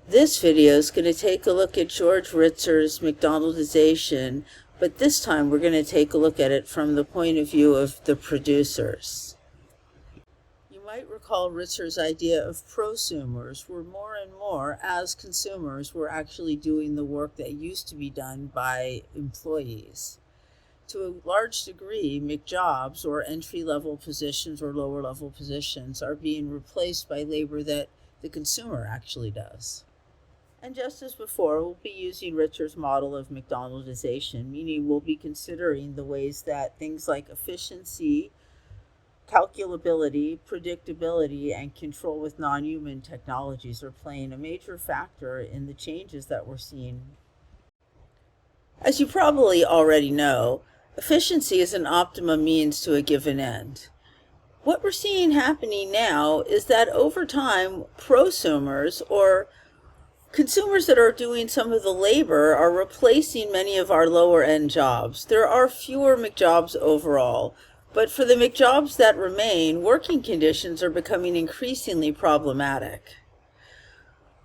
This video is going to take a look at George Ritzer's McDonaldization, but this time we're going to take a look at it from the point of view of the producers. You might recall Ritzer's idea of prosumers, where more and more, as consumers, we're actually doing the work that used to be done by employees. To a large degree, McJobs, or entry-level positions or lower-level positions, are being replaced by labor that the consumer actually does. And just as before, we'll be using Ritzer's model of McDonaldization, meaning we'll be considering the ways that things like efficiency, calculability, predictability, and control with non-human technologies are playing a major factor in the changes that we're seeing. As you probably already know, efficiency is an optimum means to a given end. What we're seeing happening now is that over time, prosumers, or consumers that are doing some of the labor, are replacing many of our lower end jobs. There are fewer McJobs overall, but for the McJobs that remain, working conditions are becoming increasingly problematic.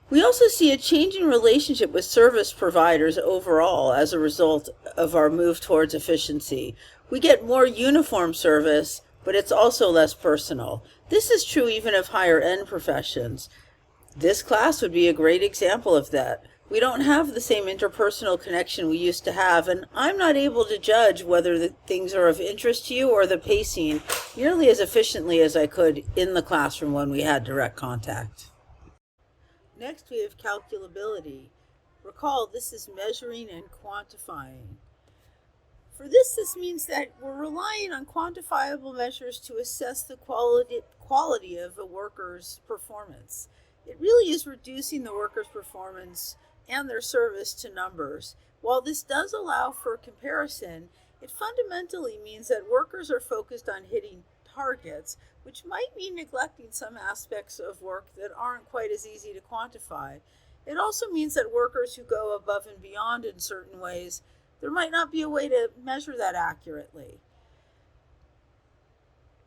We also see a changing relationship with service providers overall as a result of our move towards efficiency. We get more uniform service, but it's also less personal. This is true even of higher end professions. This class would be a great example of that. We don't have the same interpersonal connection we used to have, and I'm not able to judge whether the things are of interest to you or the pacing nearly as efficiently as I could in the classroom when we had direct contact. Next, we have calculability. Recall, this is measuring and quantifying. For this means that we're relying on quantifiable measures to assess the quality of a worker's performance. It really is reducing the worker's performance and their service to numbers. While this does allow for comparison, it fundamentally means that workers are focused on hitting targets, which might mean neglecting some aspects of work that aren't quite as easy to quantify. It also means that workers who go above and beyond in certain ways, there might not be a way to measure that accurately.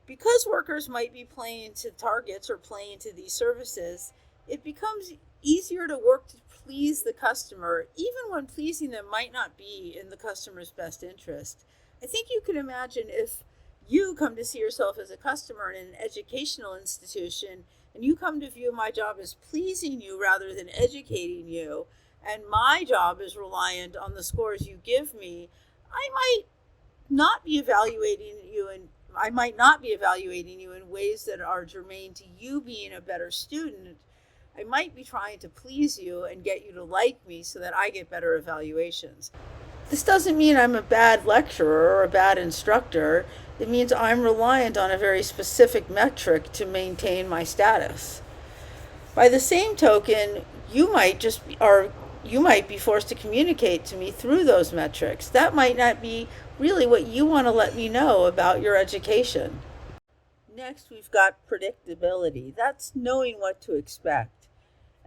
Because workers might be playing to targets or playing to these services, it becomes easier to work to please the customer, even when pleasing them might not be in the customer's best interest. I think you can imagine if you come to see yourself as a customer in an educational institution, and you come to view my job as pleasing you rather than educating you, and my job is reliant on the scores you give me, I might not be evaluating you in ways that are germane to you being a better student. I might be trying to please you and get you to like me so that I get better evaluations. This doesn't mean I'm a bad lecturer or a bad instructor. It means I'm reliant on a very specific metric to maintain my status. By the same token, you might be forced to communicate to me through those metrics. That might not be really what you want to let me know about your education. Next, we've got predictability. That's knowing what to expect.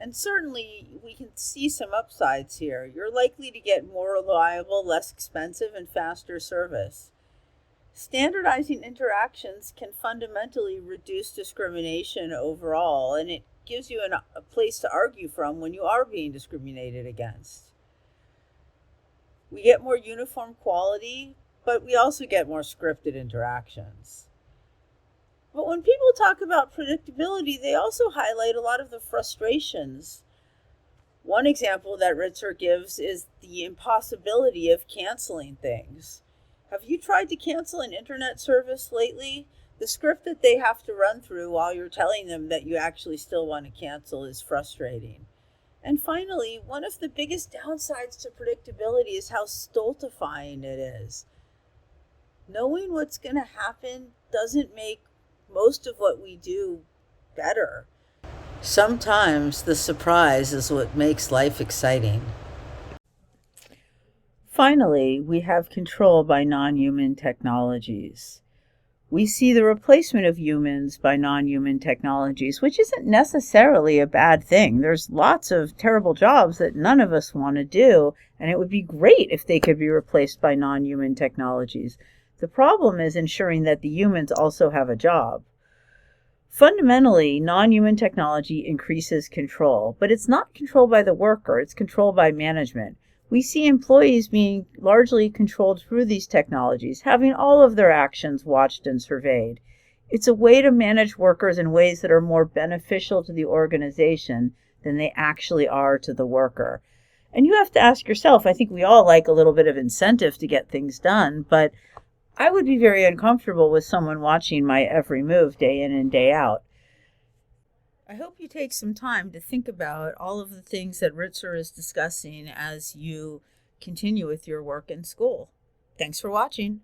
And certainly, we can see some upsides here. You're likely to get more reliable, less expensive, and faster service. Standardizing interactions can fundamentally reduce discrimination overall, and it gives you a place to argue from when you are being discriminated against. We get more uniform quality, but we also get more scripted interactions. But when people talk about predictability, they also highlight a lot of the frustrations. One example that Ritzer gives is the impossibility of canceling things. Have you tried to cancel an internet service lately? The script that they have to run through while you're telling them that you actually still want to cancel is frustrating. And finally, one of the biggest downsides to predictability is how stultifying it is. Knowing what's going to happen doesn't make most of what we do better. Sometimes the surprise is what makes life exciting. Finally, we have control by non-human technologies. We see the replacement of humans by non-human technologies, which isn't necessarily a bad thing. There's lots of terrible jobs that none of us want to do, and it would be great if they could be replaced by non-human technologies. The problem is ensuring that the humans also have a job. Fundamentally, non-human technology increases control, but it's not controlled by the worker, it's controlled by management. We see employees being largely controlled through these technologies, having all of their actions watched and surveyed. It's a way to manage workers in ways that are more beneficial to the organization than they actually are to the worker. And you have to ask yourself, I think we all like a little bit of incentive to get things done, but I would be very uncomfortable with someone watching my every move day in and day out. I hope you take some time to think about all of the things that Ritzer is discussing as you continue with your work in school. Thanks for watching.